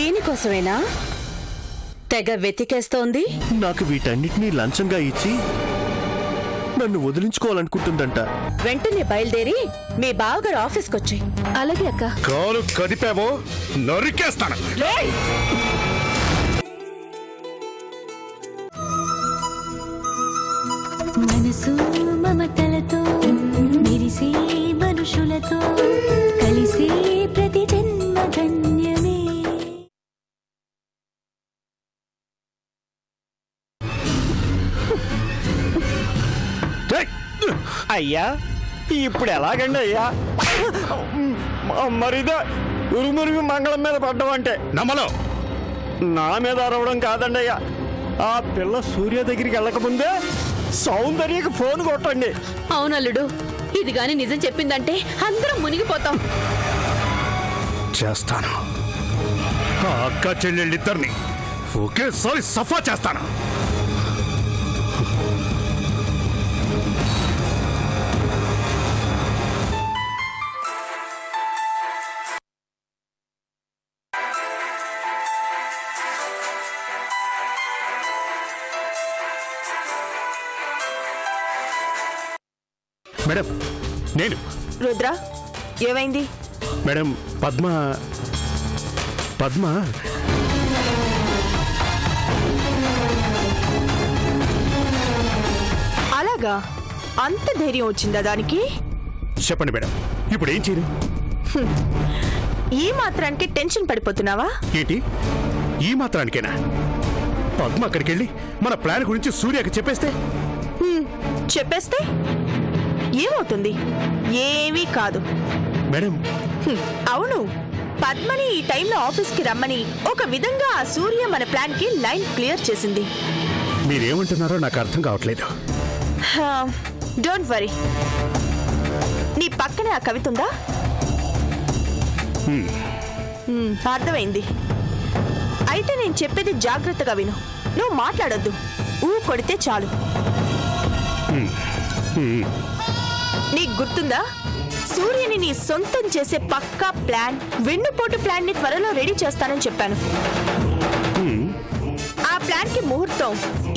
దీనికోసమేనా తెగ వెతికేస్తోంది? నాకు వీటన్నిటినీ లంచంగా ఇచ్చి నన్ను వదిలించుకోవాలనుకుంటుందంట. వెంటనే బయలుదేరి మీ బావగారు ఆఫీస్కొచ్చాయి. అలాగే అక్క. కాలు కదిపావో నరికేస్తాను. మనసు మమతలతో మెరిసే మనుషులతో కలిసే ప్రతి జన్మ ధన్యమే. అయ్యా ఇప్పుడు ఎలాగండి అయ్యా? మరిదే ఉరుమురుగు మంగళం మీద పడ్డం అంటే నమ్మలో నా మీద అరవడం కాదండి అయ్యా. ఆ పిల్ల సూర్య దగ్గరికి వెళ్ళకముందే సౌందర్యకి ఫోన్ కొట్టండి. అవునల్లుడు, ఇది గాని నిజం చెప్పిందంటే అందరం మునిగిపోతాం. చేస్తాను. ఆ అక్క చెల్లెళ్ళిద్దరిని ఒకేసారి సఫా చేస్తాను. మేడం నేను. రుద్ర, ఏమైంది? మేడం పద్మ అలాగా? అంత ధైర్యం వచ్చిందా దానికి? చెప్పండి మేడం, ఇప్పుడు ఏం చేయను? ఈ మాత్రానికి టెన్షన్ పడిపోతున్నావా? ఏంటి ఈ మాత్రానికేనా? పద్మ అక్కడికి వెళ్ళి మన ప్లాన్ గురించి సూర్యకి చెప్పేస్తే చెప్పేస్తే ఏమవుతుంది? ఏమీ కాదు మేడం. అవును, పద్మని ఈ టైంలో ఆఫీస్కి రమ్మని ఒక విధంగా ఆ సూర్య మన ప్లాన్ కి లైన్ క్లియర్ చేసింది. మీరేమంటున్నారో నాకు అర్థం కావట్లేదు. Don't worry. నీ పక్కనే ఆ కవిత ఉందా? అర్థమైంది. అయితే నేను చెప్పేది జాగ్రత్తగా విను. నువ్వు మాట్లాడొద్దు, కొడితే చాలు. నీకు గుర్తుందా, సూర్యని నీ సొంతం చేసే పక్కా ప్లాన్, వెన్నుపోటు ప్లాన్ ని త్వరలో రెడీ చేస్తానని చెప్పాను. ఆ ప్లాన్ కి ముహూర్తం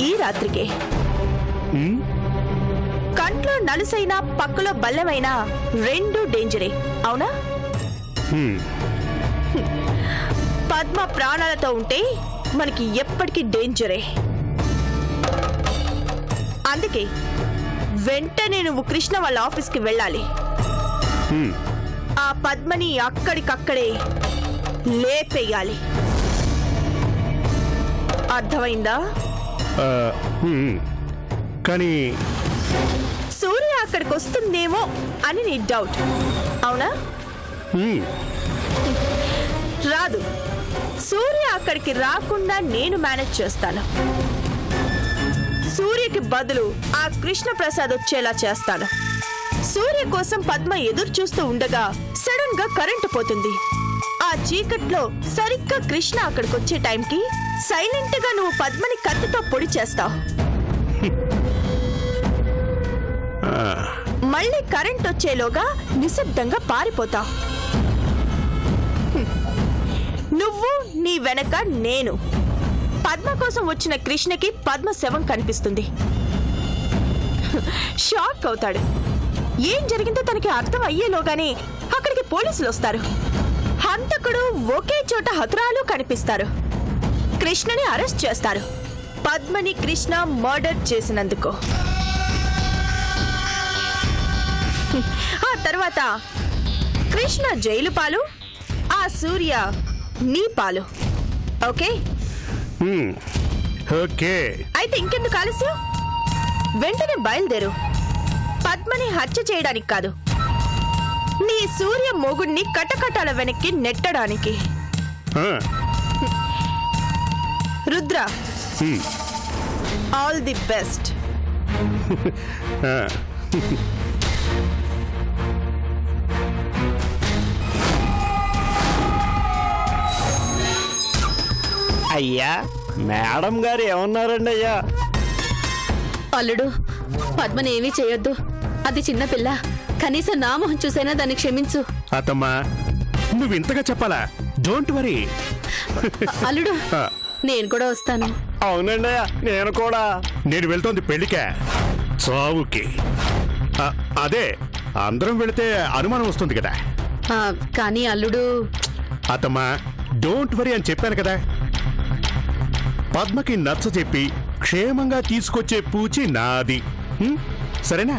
ఈ రాత్రికే. కంట్లో నలుసైనా పక్కలో బల్లమైనా రెండు డేంజరే, అవునా? పద్మ ప్రాణాలతో ఉంటే మనకి ఎప్పటికీ డేంజరే. అందుకే వెంటనే నువ్వు కృష్ణ వాళ్ళ ఆఫీస్కి వెళ్ళాలి. ఆ పద్మని అక్కడికక్కడే లేపేయాలి. అర్థమైందా? కానీ సూర్య అక్కడికి వస్తుందేమో అని నీ డౌట్, అవునా? రాదు. సూర్య అక్కడికి రాకుండా నేను మేనేజ్ చేస్తాను. సూర్యకి బదులు ఆ కృష్ణ ప్రసాద్ వచ్చేలా చేస్తాను. సూర్య కోసం పద్మ ఎదురు చూస్తూ ఉండగా సడన్ గా కరెంటు పోతుంది. ఆ చీకట్లో సరిగ్గా కృష్ణ అక్కడికి వచ్చే టైంకి సైలెంట్ గా నువ్వు పద్మని కత్తితో పొడి చేస్తావు. మళ్ళీ కరెంట్ వచ్చేలోగా నిశ్శబ్దంగా పారిపోతావు. నువ్వు నీ వెనక నేను. పద్మ కోసం వచ్చిన కృష్ణకి పద్మ శవం కనిపిస్తుంది. షాక్ అవుతాడు. ఏం జరిగిందో తనకి అర్థం అయ్యేలోగానే అక్కడికి పోలీసులు వస్తారు. హంతకుడు ఒకే చోట హతురాలు కనిపిస్తారు. కృష్ణని అరెస్ట్ చేస్తారు, పద్మని కృష్ణ మర్డర్ చేసినందుకు. ఆ తర్వాత కృష్ణ జైలు పాలు, ఆ సూర్య నీ పాలు. ఓకే? ఓకే. అయితే ఇంకెందుకు ఆలస్యం? వెంటనే బయలుదేరు. పద్మని హత్య చేయడానికి కాదు, నీ సూర్య మొగుడిని కటకటాల వెనక్కి నెట్టడానికి. Rudra, all the best. అయ్యా, మేడం గారు ఏమన్నారండి అయ్యా? అల్లుడు, పద్మని ఏమీ చేయొద్దు. అది చిన్నపిల్ల. కనీసం నా మొహం చూసైనా దాన్ని క్షమించు. అత్తమ్మా, నువ్వు ఇంతగా చెప్పాలా? Don't worry. అల్లుడు నేను కూడా వస్తాను. అవునండి అయ్యా, నేను కూడా. నేను వెళ్తోంది పెళ్లికే, చావుకి. అదే అందరం వెళితే అనుమానం వస్తుంది కదా. కానీ అల్లుడు. అత్తమ్మా డోంట్ వరీ అని చెప్పాను కదా. పద్మకి నచ్చ చెప్పి క్షేమంగా తీసుకొచ్చే పూచి నాది. సరేనా?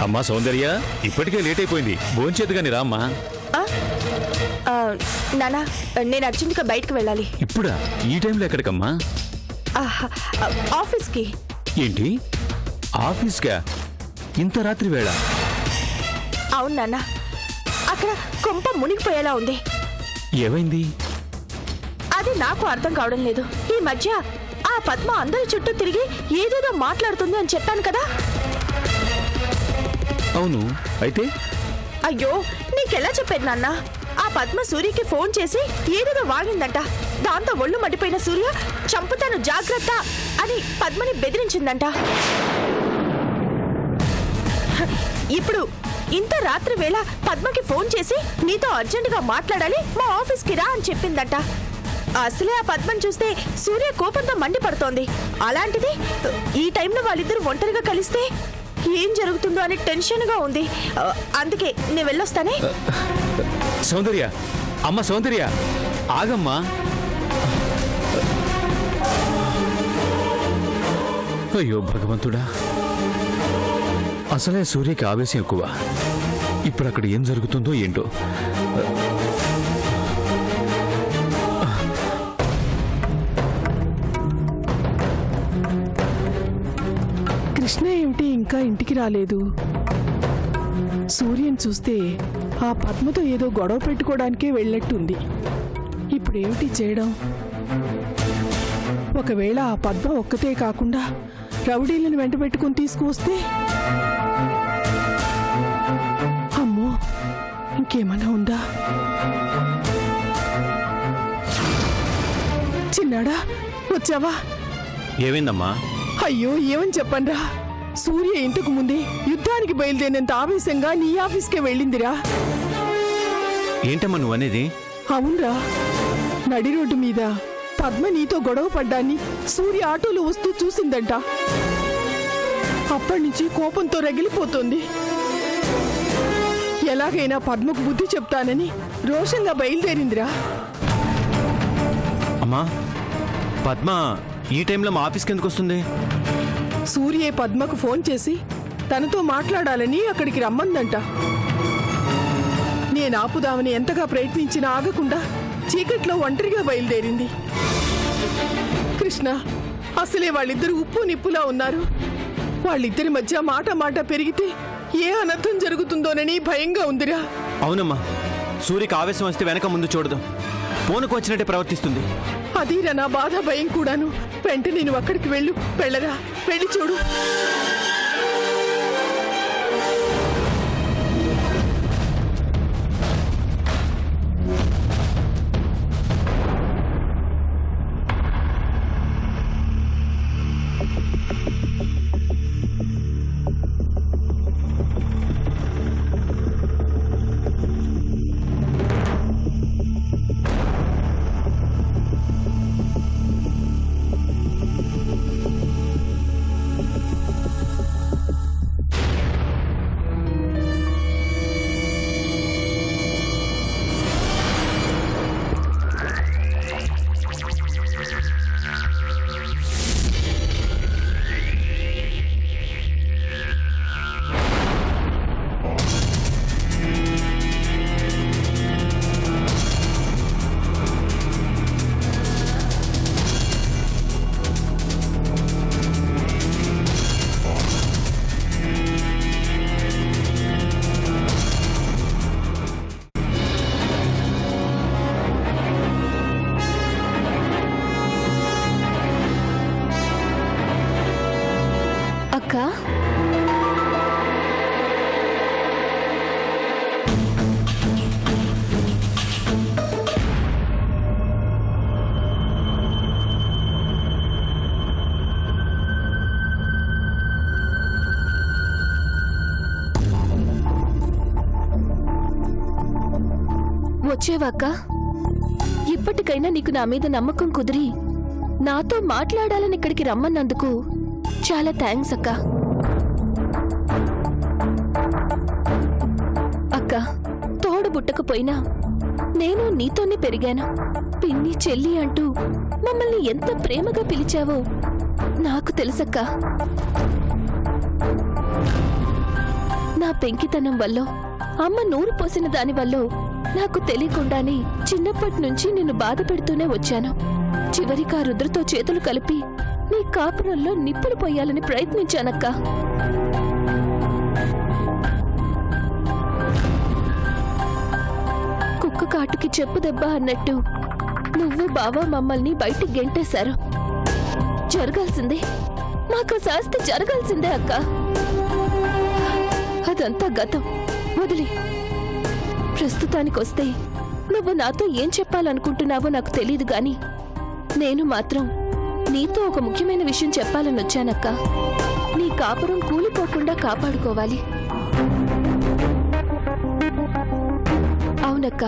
అమ్మా సౌందర్య, ఇప్పటికే లేట్ అయిపోయింది, భోంచేదు గాని రామ్మా. నానా, నేను అర్జెంట్గా బయటకు వెళ్ళాలి. ఇప్పుడా? ఈ టైంలో ఎక్కడికమ్మా? ఆఫీస్కి. ఏంటి ఆఫీస్కా? ఇంత రాత్రి వేళ? అవును నాన్న, అక్కడ కొంప మునిగిపోయేలా ఉంది. ఏమైంది? అది నాకు అర్థం కావడం లేదు. ఈ మధ్య ఆ పద్మ అందరి చుట్టూ తిరిగి ఏదేదో మాట్లాడుతుంది అని చెప్పాను కదా. అవును, అయితే? అయ్యో, నీకెలా చెప్పాను నాన్న? ఆ పద్మ సూర్యకి ఫోన్ చేసి ఏదేదో వాగిందంట. దాంతో ఒళ్ళు మడిపోయిన సూర్య చంపుతాను జాగ్రత్త అని పద్మని బెదిరించిందంట. ఇప్పుడు ఇంత రాత్రి వేళ పద్మకి ఫోన్ చేసి నీతో అర్జెంటుగా మాట్లాడాలి, మా ఆఫీస్కి రా అని చెప్పిందంట. అసలే ఆ పద్మని చూస్తే సూర్య కోపంతో మండిపడుతోంది. అలాంటిది ఈ టైంలో వాళ్ళిద్దరూ ఒంటరిగా కలిస్తే ఏం జరుగుతుందో అని టెన్షన్గా ఉంది. అందుకే నేను వెళ్ళొస్తానే. సౌందర్య, అమ్మ సౌందర్య, ఆగమ్మా. అయ్యో భగవంతుడా, అసలే సూర్యకి ఆవేశం ఎక్కువ. ఇప్పుడు అక్కడ ఏం జరుగుతుందో ఏంటో. కృష్ణ ఏమిటి ఇంకా ఇంటికి రాలేదు? సూర్యని చూస్తే ఆ పద్మతో ఏదో గొడవ పెట్టుకోవడానికే వెళ్ళినట్టుంది. ఇప్పుడు ఏమిటి చేయడం? ఒకవేళ ఆ పద్మ ఒక్కతే కాకుండా రౌడీలను వెంట పెట్టుకుని తీసుకువస్తే? అమ్మో, ఇంకేమన్నా ఉందా? చిన్నాడా, వచ్చావా? ఏమైందమ్మా? అయ్యో, ఏమని చెప్పండ్రా? సూర్య ఇంతకు ముందే యుద్ధానికి బయలుదేరినంత ఆవేశంగా నీ ఆఫీస్కే వెళ్ళిందిరా. ఏంటమ్మా నువ్వు అనేది? అవునరా, నడి రోడ్డు మీద పద్మ నీతో గొడవ పడ్డాన్ని సూర్య ఆటోలో వస్తూ చూసిందంట. అప్పటి నుంచి కోపంతో రగిలిపోతుంది. ఎలాగైనా పద్మకు బుద్ధి చెప్తానని రోషంగా బయలుదేరిందిరా. అమ్మా, పద్మ ఈ టైంలో మా ఆఫీస్కి ఎందుకు వస్తుంది? సూర్యే పద్మకు ఫోన్ చేసి తనతో మాట్లాడాలని అక్కడికి రమ్మందంట. నేను ఆపుదామని ఎంతగా ప్రయత్నించినా ఆగకుండా చీకట్లో ఒంటరిగా బయలుదేరింది. కృష్ణ, అసలే వాళ్ళిద్దరు ఉప్పు నిప్పులా ఉన్నారు. వాళ్ళిద్దరి మధ్య మాట పెరిగితే ఏ అనర్థం జరుగుతుందోనని భయంగా ఉందిరా. అవునమ్మా, సూర్యకి ఆవేశం వస్తే వెనక ముందు చూడదు, ఫోన్కు వచ్చినట్టే ప్రవర్తిస్తుంది. అదీరా నా బాధ, భయం కూడాను. వెంటనే నేను అక్కడికి వెళ్ళరా, వెళ్ళి చూడు. అక్క వచ్చేవాక్క ఇప్పటికైనా నీకు నా మీద నమ్మకం కుదిరి నాతో మాట్లాడాలని ఇక్కడికి రమ్మన్నందుకు చాలా థ్యాంక్స్ అక్క. అక్క తోడు బుట్టకపోయినా నేను నీతోనే పెరిగాను. పిన్ని చెల్లి అంటూ మమ్మల్ని ఎంత ప్రేమగా పిలిచావో నాకు తెలుసక్క. నా పెంకితనం వల్ల అమ్మ నూరు పోసిన దాని వల్ల నాకు తెలియకుండానే చిన్నప్పటి నుంచి నిన్ను బాధ పెడుతూనే వచ్చాను. చివరికి ఆ రుద్రతో చేతులు కలిపి నీ కాపురంలో నిప్పులు పోయాలని ప్రయత్నించానక్క. కుక్క కాటుకి చెప్పు దెబ్బ అన్నట్టు నువ్వు బావ మమ్మల్ని బయటికి గెంటేశారు. జరగాల్సిందే, మాకు శాస్తి జరగాల్సిందే అక్క. అదంతా గతం వదిలి ప్రస్తుతానికొస్తే నువ్వు నాతో ఏం చెప్పాలనుకుంటున్నావో నాకు తెలీదు గాని నేను మాత్రం నీతో ఒక ముఖ్యమైన విషయం చెప్పాలని వచ్చానక్క. నీ కాపురం కూలిపోకుండా కాపాడుకోవాలి. అవునక్క,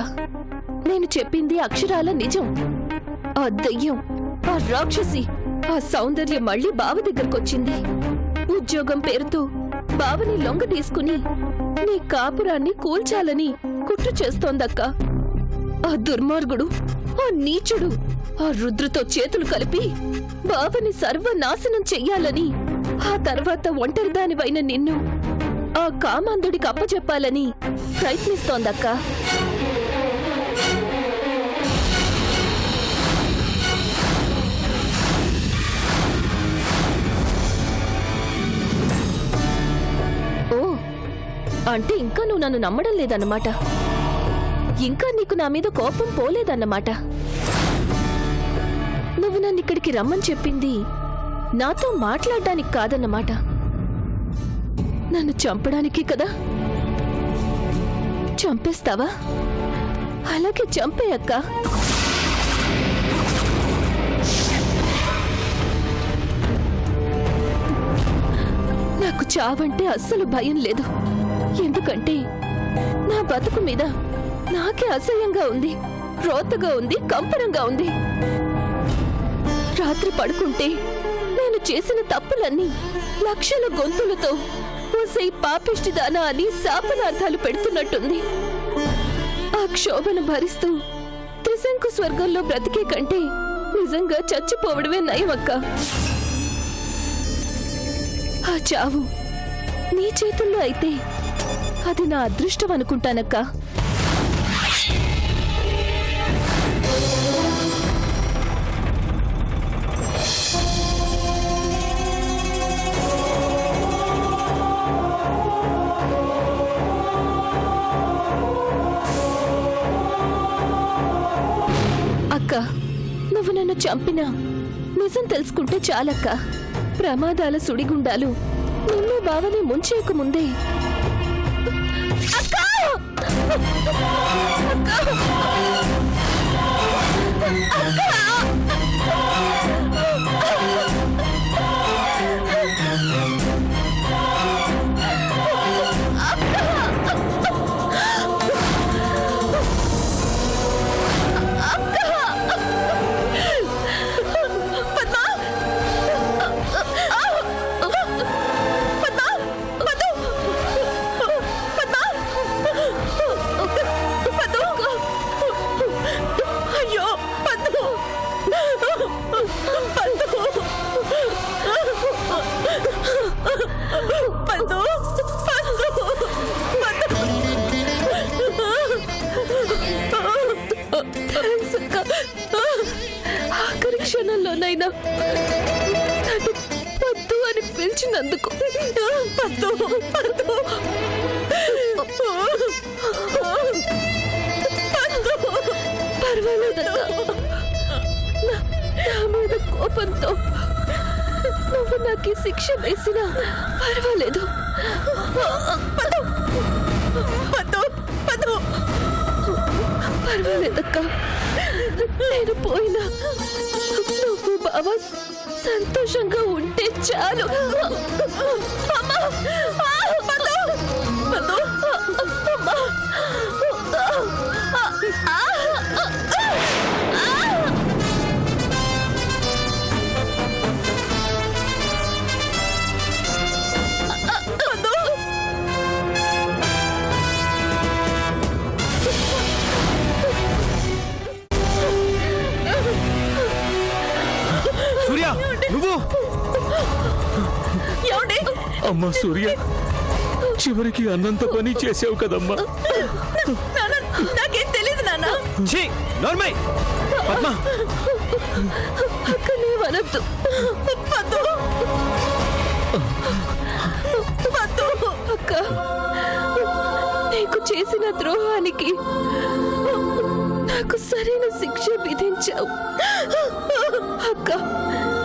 నేను చెప్పింది అక్షరాల నిజం. ఆ దయ్యం, ఆ రాక్షసి, ఆ సౌందర్యం మళ్ళీ బావ దగ్గరకొచ్చింది. ఉద్యోగం పేరుతో బావని లొంగ తీసుకుని నీ కాపురాన్ని కూల్చాలని కుట్ర చేస్తోందక్క. ఆ దుర్మార్గుడు, ఆ నీచుడు ఆ రుద్రతో చేతులు కలిపి బావని సర్వనాశనం చెయ్యాలని, ఆ తర్వాత ఒంటరిదానివైన నిన్ను ఆ కామాంధుడికి అప్పచెప్పాలని ప్రయత్నిస్తోందక్క. ఓ, అంటే ఇంకా నువ్వు నన్ను నమ్మడం లేదన్నమాట. ఇంకా నీకు నా మీద కోపం పోలేదన్నమాట. నువ్వు నన్ను ఇక్కడికి రమ్మని చెప్పింది నాతో మాట్లాడడానికి కాదన్నమాట, నన్ను చంపడానికి కదా. చంపేస్తావా? అలాగే చంపేయక్క. నాకు చావంటే అస్సలు భయం లేదు. ఎందుకంటే నా బతుకు మీద నాకే అసహ్యంగా ఉంది, రోతగా ఉంది, కంపరంగా ఉంది. రాత్రి పడుకుంటే నేను చేసిన తప్పులన్నీ లక్షల గొంతులతో ఓసై పాపిష్టిదానా అని శాపనార్థాలు పెడుతున్నట్టుంది. ఆ క్షోభను భరిస్తూ త్రిశంకు స్వర్గంలో బ్రతికే కంటే నిజంగా చచ్చిపోవడమే నయమక్క. ఆ చావు నీ చేతుల్లో అయితే అది నా అదృష్టం అనుకుంటానక్క. అక్క, నువ్వు నన్ను చంపినా నిజం తెలుసుకుంటే చాలక్క. ప్రమాదాల సుడిగుండాలు నిన్ను బావని ముంచేయక ముందే. అక్క! ఆఖరి క్షణంలోనైనా పద్దు అని పిలిచినందుకు పర్వాలేదక్క. నా మీద కోపంతో నువ్వు నాకు ఈ శిక్ష వేసినా పర్వాలేదు. పర్వాలేదక్క, నేను పోయినా నువ్వు బావ సంతోషంగా ఉంటే చాలు. అమ్మా! సూర్య నువ్వు అమ్మా సూర్య, చివరికి అన్నంత పని చేసావు కదమ్మా. నాకేం తెలియదు నాన్న. ఛీ, నోర్మై. పద్మ, అక్కనే వనద్దు. అక్క, నీకు చేసిన ద్రోహానికి నాకు సరైన శిక్ష విధించావు. అక్క,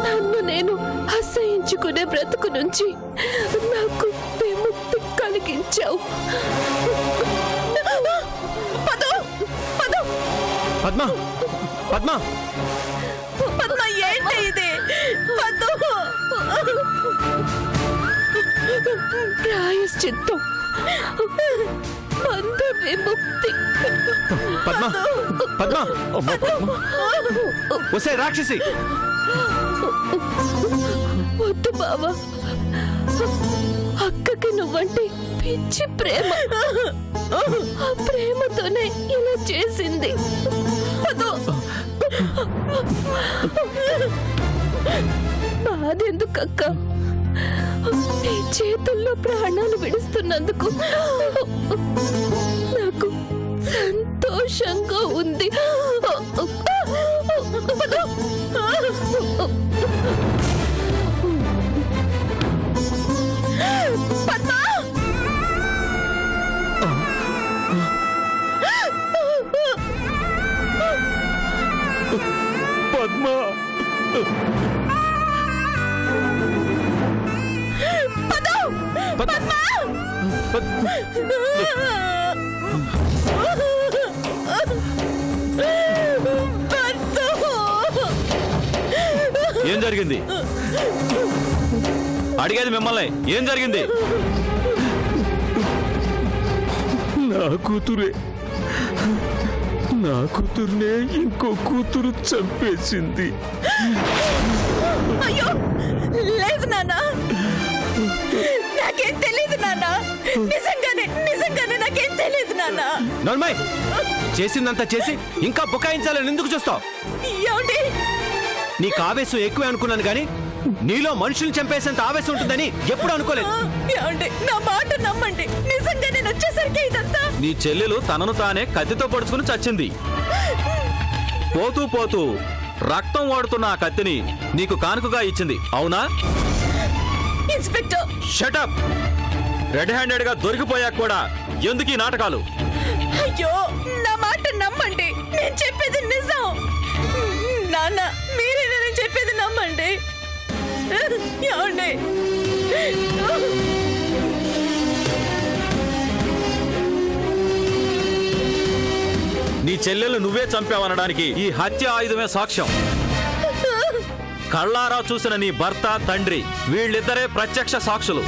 నన్ను నేను అసహించుకునే బ్రతుకు నుంచి నాకు విముక్తి కలిగించావు. పద్మ, పద్మ, పద్మ, ఏంటి ఇది? ప్రాయశ్చిత్తం, బంధ విముక్తి. పద్మ, పద్మ, వసే రాక్షసి. వద్దు బావా, అక్కకి నువ్వంటే పిచ్చి ప్రేమ. ఆ ప్రేమతోనే ఇలా చేసింది. బాధెందుకక్క? నీ చేతుల్లో ప్రాణాలు విడుస్తున్నందుకు నాకు సంతోషంగా ఉంది. పద్మ, ఏం జరిగింది? అడిగేది మిమ్మల్ని, ఏం జరిగింది? నా కూతురే, నా కూతుర్నే ఇంకో కూతురు చంపేసింది. అయ్యో, లేదు నాన్న, నాకేం తెలియదు నాన్న. నిజంగానే నాకేం తెలియదు నాన్న. నోర్మై, చేసిందంతా చేసి ఇంకా బుకాయించాలని ఎందుకు చూస్తావు? ఏమండి? నీకు ఆవేశం ఎక్కువే అనుకున్నాను కానీ నీలో మనుషుల్ని చంపేసేంత ఆవేశం ఉంటుందని ఎప్పుడు అనుకోలేదు. ఏమండి, నా మాట నమ్మండి. నిజంగా నేను వచ్చేసరికి ఇదంతా. నీ చెల్లెలు తనను తానే కత్తితో పొడుచుకుని చచ్చింది. పోతూ పోతూ రక్తం ఓడుతున్న ఆ కత్తిని నీకు కానుకగా ఇచ్చింది, అవునా? Inspector, shut up! రెడ్ హ్యాండెడ్ గా దొరికిపోయాక కూడా ఎందుకు ఈ నాటకాలు? అయ్యో, నా మాట నమ్మండి. నేను చెప్పేది నిజం. నాన్న, మీరే నేను చెప్పేది నమ్మండి. ఏమండి? నీ చెల్లెలు నువ్వే చంపావనడానికి ఈ హత్య ఆయుధమే సాక్ష్యం. కళ్ళారా చూసిన నీ భర్త, తండ్రి వీళ్ళిద్దరే ప్రత్యక్ష సాక్షులు.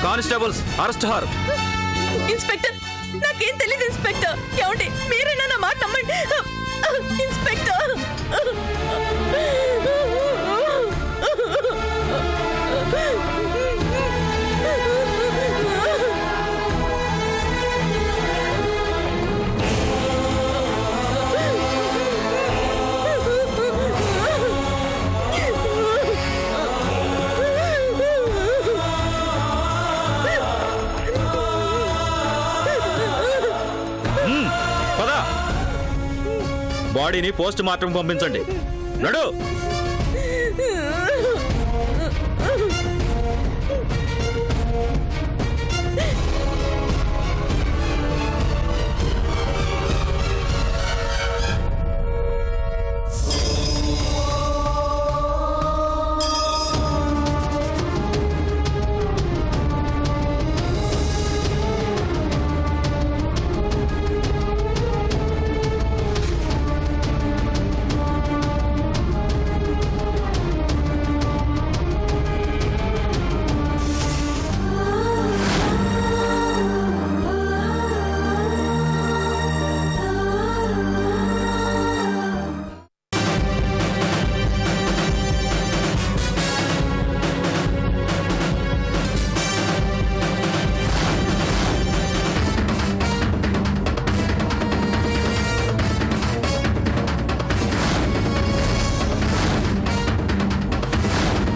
Constables, arrest her. ఇన్స్పెక్టర్, నాకేం తెలియదు ఇన్స్పెక్టర్. ఏమండి, మీరేనా నా మాట నమ్మండి. ఇన్స్పెక్టర్, బాడీని పోస్ట్ మార్టం పంపించండి. నడు.